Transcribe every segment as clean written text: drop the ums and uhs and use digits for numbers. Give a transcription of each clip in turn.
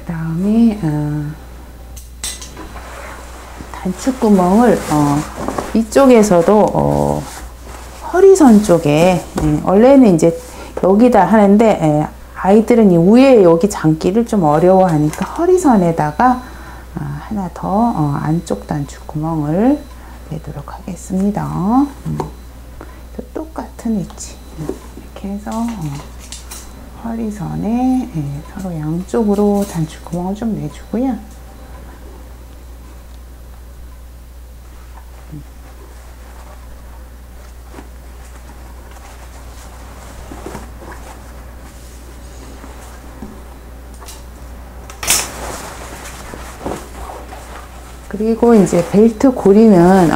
다음에 단추구멍을 이쪽에서도 허리선 쪽에 원래는 이제 여기다 하는데 아이들은 이 위에 여기 장기를 좀 어려워하니까 허리선에다가 하나 더 안쪽 단추구멍을 내도록 하겠습니다. 똑같은 위치 이렇게 해서 허리선에 서로 양쪽으로 단추구멍을 좀 내주고요. 그리고 이제 벨트 고리는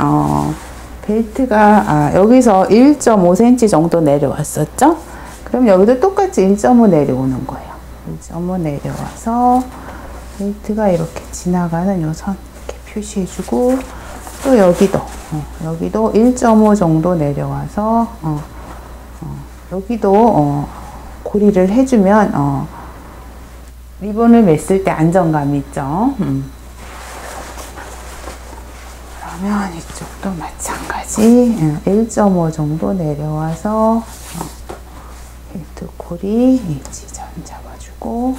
벨트가 여기서 1.5cm 정도 내려왔었죠? 그럼 여기도 똑같이 1.5 내려오는 거예요. 1.5 내려와서 벨트가 이렇게 지나가는 요 선 이렇게 표시해주고, 또 여기도 1.5 정도 내려와서 여기도 고리를 해주면 리본을 맸을 때 안정감이 있죠. 그러면 이쪽도 마찬가지 1.5 정도 내려와서 벨트 고리 지점 잡아주고,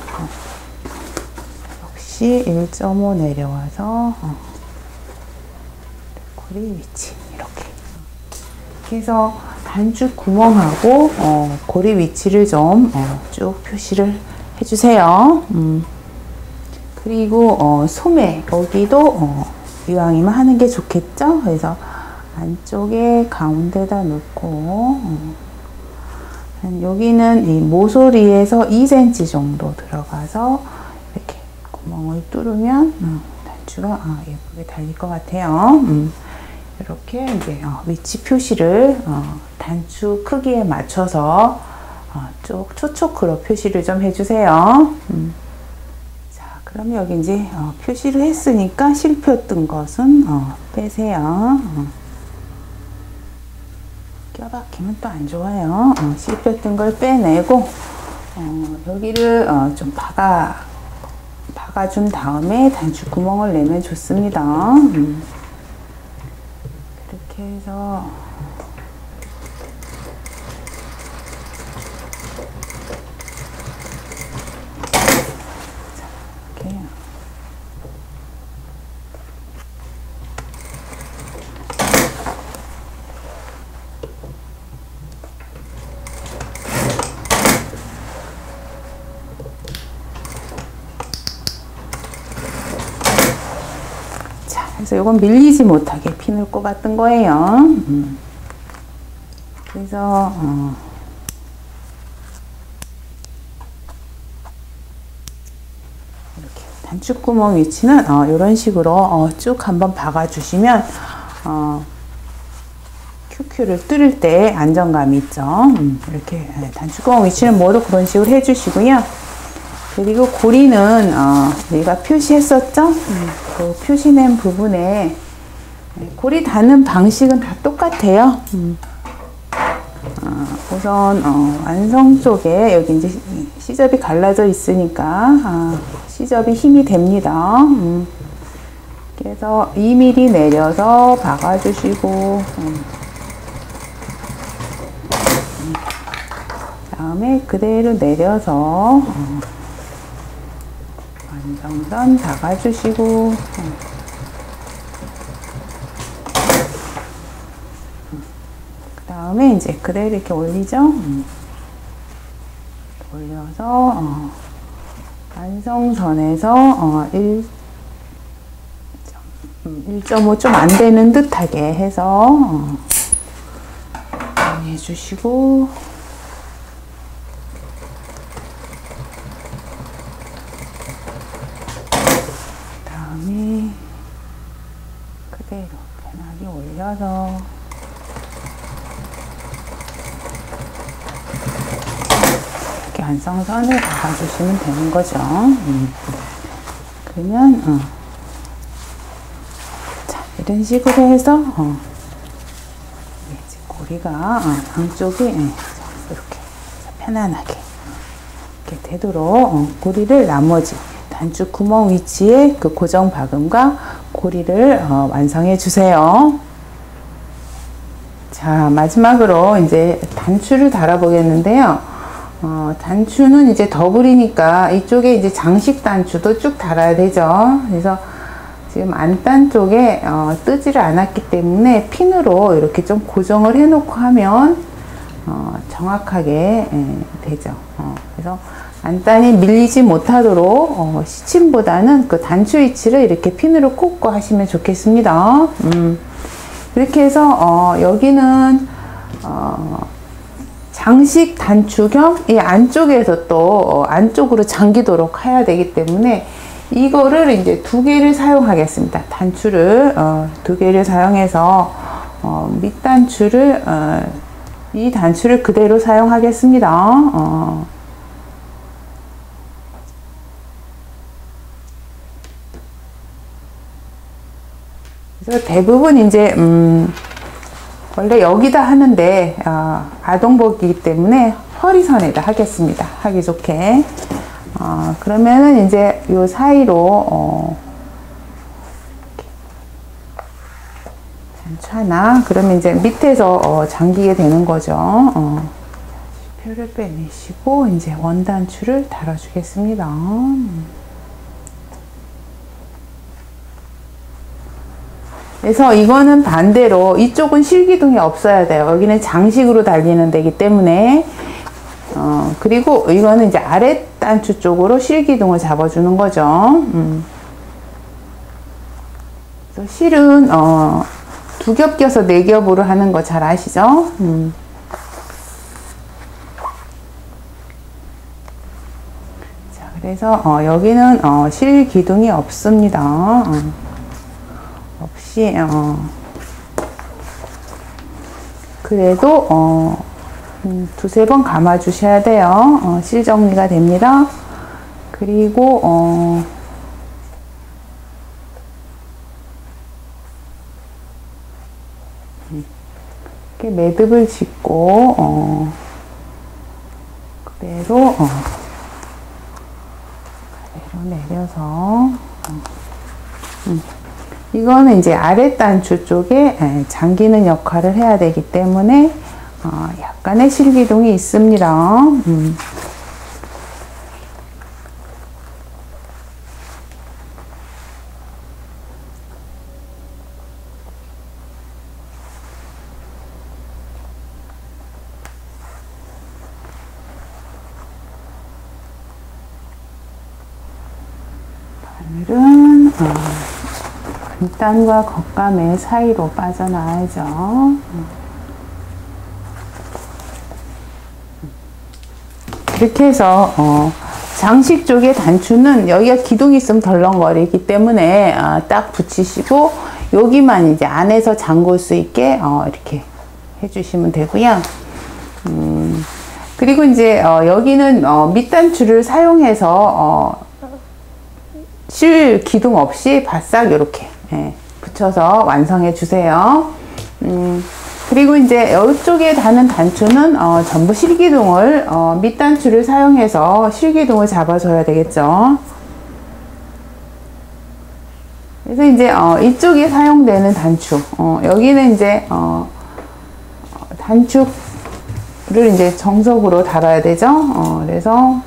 역시 1.5 내려와서 고리 위치 이렇게 해서 단추 구멍하고 고리 위치를 좀 쭉 표시를 해주세요. 그리고 소매 여기도 이왕이면 하는 게 좋겠죠? 그래서 안쪽에 가운데다 놓고 여기는 이 모서리에서 2cm 정도 들어가서 이렇게 구멍을 뚫으면 단추가 예쁘게 달릴 것 같아요. 이렇게 이제 위치 표시를 단추 크기에 맞춰서 쭉 초초크로 표시를 좀 해주세요. 그럼 여기 이제 표시를 했으니까 실표 뜬 것은 빼세요. 껴박히면 또 안 좋아요. 실표 뜬 걸 빼내고 여기를 좀 박아준 다음에 단추 구멍을 내면 좋습니다. 그렇게 해서 그래서 이건 밀리지 못하게 핀을 꼽았던 거예요. 그래서 이렇게 단추구멍 위치는 이런 식으로 쭉 한번 박아주시면 큐큐를 뚫을 때 안정감이 있죠. 이렇게 단추구멍 위치는 모두 그런 식으로 해주시고요. 그리고 고리는 우리가 표시했었죠? 그 표시낸 부분에 고리 닿는 방식은 다 똑같아요. 우선 완성 쪽에 여기 이제 시접이 갈라져 있으니까 시접이 힘이 됩니다. 그래서 2mm 내려서 박아주시고 다음에 그대로 내려서 완성선 박아주시고 그 다음에 이제 그대로 이렇게 올리죠. 올려서 완성선에서 1.5 좀 안 되는 듯하게 해서 해주시고, 그대로 편하게 올려서 이렇게 완성선을 박아주시면 되는 거죠. 그러면 자, 이런 식으로 해서 이제 고리가 양쪽에 이렇게 편안하게 이렇게 되도록 고리를 나머지 단추 구멍 위치에 그 고정 박음과 고리를 완성해 주세요. 자, 마지막으로 이제 단추를 달아 보겠는데요. 단추는 이제 더블이니까 이쪽에 이제 장식 단추도 쭉 달아야 되죠. 그래서 지금 안단 쪽에 뜨지를 않았기 때문에 핀으로 이렇게 좀 고정을 해 놓고 하면 정확하게 되죠. 그래서 안단이 밀리지 못하도록 시침보다는 그 단추 위치를 이렇게 핀으로 꽂고 하시면 좋겠습니다. 이렇게 해서 여기는 장식 단추 겸 이 안쪽에서 또 안쪽으로 잠기도록 해야 되기 때문에 이거를 이제 두 개를 사용하겠습니다. 단추를 두 개를 사용해서 밑단추를 이 단추를 그대로 사용하겠습니다. 그래서 대부분 이제 원래 여기다 하는데 아동복이기 때문에 허리선에다 하겠습니다. 하기 좋게. 그러면은 이제 요 사이로 단추 하나, 그러면 이제 밑에서 잠기게 되는 거죠. 표를 빼내시고 이제 원단추를 달아주겠습니다. 그래서 이거는 반대로 이쪽은 실기둥이 없어야 돼요. 여기는 장식으로 달리는 데기 때문에 그리고 이거는 이제 아래 단추 쪽으로 실기둥을 잡아주는 거죠. 그래서 실은 두 겹 껴서 네 겹으로 하는 거 잘 아시죠? 자, 그래서 여기는 실기둥이 없습니다. 없이 그래도 두세 번 감아 주셔야 돼요. 실 정리가 됩니다. 그리고 이렇게 매듭을 짓고 그대로 내려서 이거는 이제 아래 단추 쪽에 잠기는 역할을 해야 되기 때문에 약간의 실기둥이 있습니다. 바늘은 안단과 겉감의 사이로 빠져나와야죠. 이렇게 해서 장식 쪽의 단추는 여기가 기둥이 있으면 덜렁거리기 때문에 딱 붙이시고 여기만 이제 안에서 잠글 수 있게 이렇게 해주시면 되고요. 그리고 이제 여기는 밑단추를 사용해서 실 기둥 없이 바싹 이렇게 붙여서 완성해 주세요. 그리고 이제 이쪽에 다는 단추는 전부 실기둥을 밑단추를 사용해서 실기둥을 잡아줘야 되겠죠. 그래서 이제 이쪽에 사용되는 단추, 여기는 이제 단추를 이제 정석으로 달아야 되죠. 그래서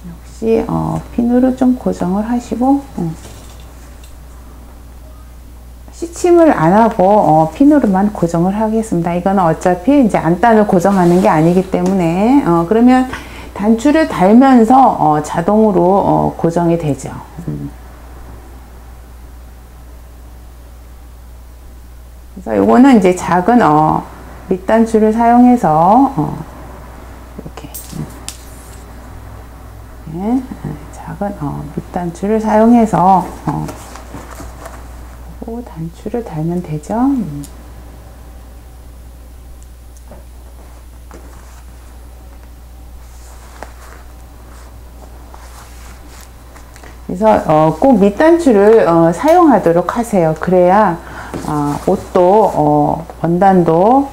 역시 핀으로 좀 고정을 하시고 시침을 안 하고 핀으로만 고정을 하겠습니다. 이거는 어차피 이제 안단을 고정하는 게 아니기 때문에 그러면 단추를 달면서 자동으로 고정이 되죠. 그래서 요거는 이제 작은 밑단추를 사용해서 이렇게 작은 밑단추를 사용해서 단추를 달면 되죠. 그래서 꼭 밑단추를 사용하도록 하세요. 그래야 옷도 원단도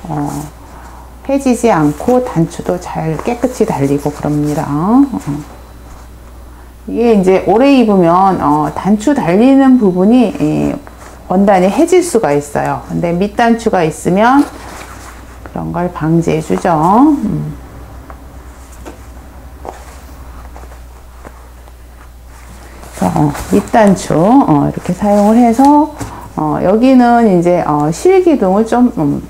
해지지 않고 단추도 잘 깨끗이 달리고 그럽니다. 이게 이제 오래 입으면 단추 달리는 부분이 원단이 해질 수가 있어요. 근데 밑단추가 있으면 그런 걸 방지해 주죠. 밑단추 이렇게 사용을 해서 여기는 이제 실 기둥을 좀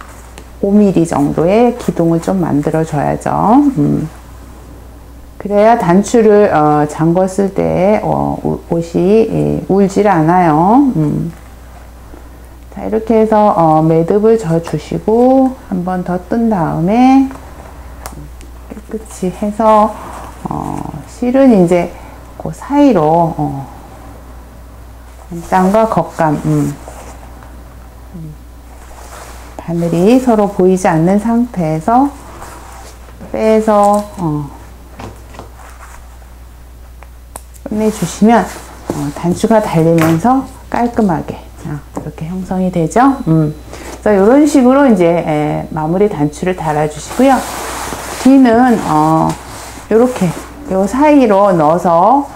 5mm 정도의 기둥을 좀 만들어 줘야죠. 그래야 단추를 잠궜을 때 옷이 울질 않아요. 자, 이렇게 해서 매듭을 져 주시고 한 번 더 뜬 다음에 깨끗이 해서 실은 이제 그 사이로 겉감과 겉감 바늘이 서로 보이지 않는 상태에서 빼서 끝내주시면 단추가 달리면서 깔끔하게 이렇게 형성이 되죠. 그래서 이런 식으로 이제 마무리 단추를 달아주시고요. 뒤는 이렇게 요 사이로 넣어서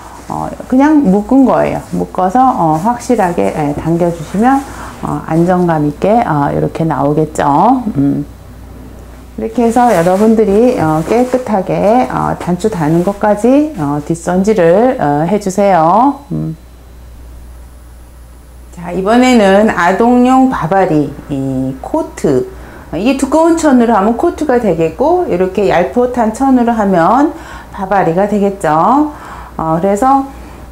그냥 묶은 거예요. 묶어서 확실하게 당겨주시면 안정감 있게 이렇게 나오겠죠. 이렇게 해서 여러분들이 깨끗하게 단추 다는 것까지 뒷선지를 해주세요. 자, 이번에는 아동용 바바리 코트, 이게 두꺼운 천으로 하면 코트가 되겠고 이렇게 얄풋한 천으로 하면 바바리가 되겠죠. 그래서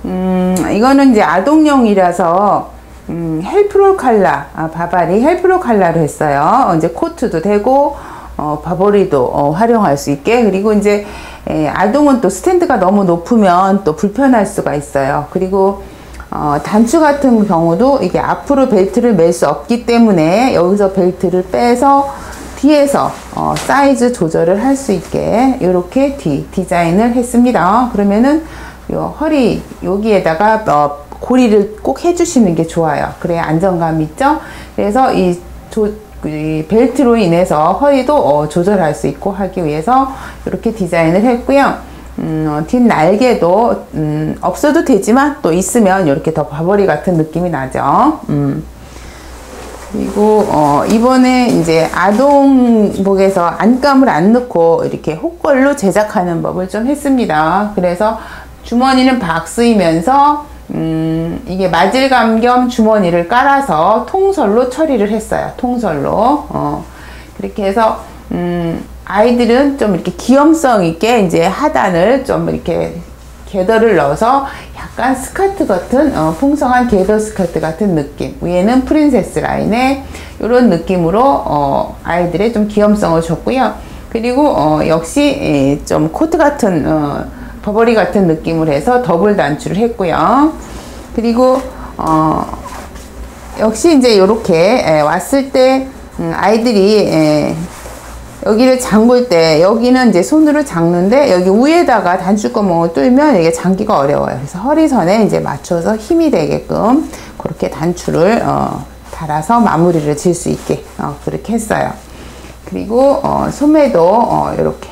이거는 이제 아동용이라서 헬프로 칼라, 바바리 헬프로 칼라로 했어요. 이제 코트도 되고 바바리도 활용할 수 있게. 그리고 이제 아동은 또 스탠드가 너무 높으면 또 불편할 수가 있어요. 그리고 단추 같은 경우도 이게 앞으로 벨트를 멜 수 없기 때문에 여기서 벨트를 빼서 뒤에서 사이즈 조절을 할 수 있게 이렇게 디자인을 했습니다. 그러면은 요 허리 여기에다가 고리를 꼭 해주시는 게 좋아요. 그래야 안정감 있죠. 그래서 이 벨트로 인해서 허리도 조절할 수 있고 하기 위해서 이렇게 디자인을 했고요. 뒷 날개도 없어도 되지만 또 있으면 이렇게 더 바버리 같은 느낌이 나죠. 그리고 이번에 이제 아동복에서 안감을 안 넣고 이렇게 혹걸로 제작하는 법을 좀 했습니다. 그래서 주머니는 박스이면서 이게 마질감 겸 주머니를 깔아서 통솔로 처리를 했어요. 통솔로 그렇게 해서 아이들은 좀 이렇게 귀염성 있게 이제 하단을 좀 이렇게 게더를 넣어서 약간 스커트 같은 풍성한 게더 스커트 같은 느낌, 위에는 프린세스 라인의 이런 느낌으로 아이들의 좀 귀염성을 줬고요. 그리고 역시 좀 코트 같은 버버리 같은 느낌을 해서 더블 단추를 했고요. 그리고 역시 이제 이렇게 왔을 때 아이들이 여기를 잠글 때 여기는 이제 손으로 잠그는데 여기 위에다가 단추구멍을 뚫면 이게 잠기가 어려워요. 그래서 허리선에 이제 맞춰서 힘이 되게끔 그렇게 단추를 달아서 마무리를 질 수 있게 그렇게 했어요. 그리고 소매도 이렇게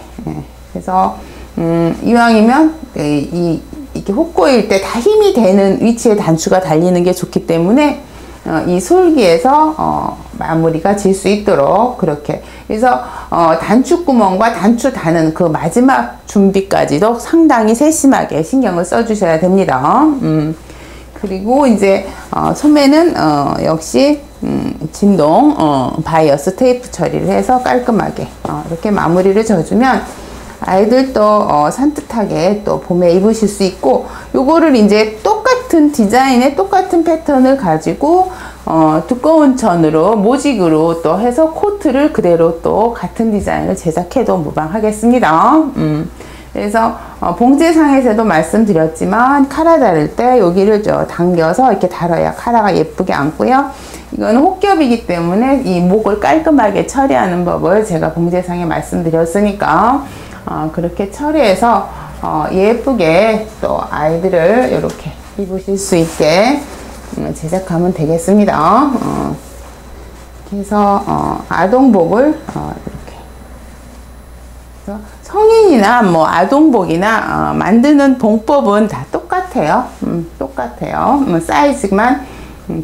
해서 이왕이면 이렇게 혹고일 때 다 힘이 되는 위치에 단추가 달리는 게 좋기 때문에 이 솔기에서 마무리가 질 수 있도록 그렇게. 그래서 단추구멍과 단추 다는 그 마지막 준비까지도 상당히 세심하게 신경을 써주셔야 됩니다. 그리고 이제 소매는 역시 진동 바이어스 테이프 처리를 해서 깔끔하게 이렇게 마무리를 져주면 아이들도 산뜻하게 또 봄에 입으실 수 있고, 요거를 이제 똑같은 디자인의 똑같은 패턴을 가지고 두꺼운 천으로 모직으로 또 해서 코트를 그대로 또 같은 디자인을 제작해도 무방하겠습니다. 그래서 봉제상에서도 말씀드렸지만 카라 다를 때 여기를 당겨서 이렇게 달아야 카라가 예쁘게 앉고요. 이거는 혹겹이기 때문에 이 목을 깔끔하게 처리하는 법을 제가 봉제상에 말씀드렸으니까 그렇게 처리해서 예쁘게 또 아이들을 이렇게 입으실 수 있게 제작하면 되겠습니다. 그래서 아동복을 이렇게 그래서 성인이나 뭐 아동복이나 만드는 봉법은 다 똑같아요. 똑같아요. 사이즈만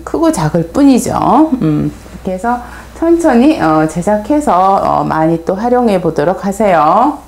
크고 작을 뿐이죠. 이렇게 해서 천천히 제작해서 많이 또 활용해 보도록 하세요.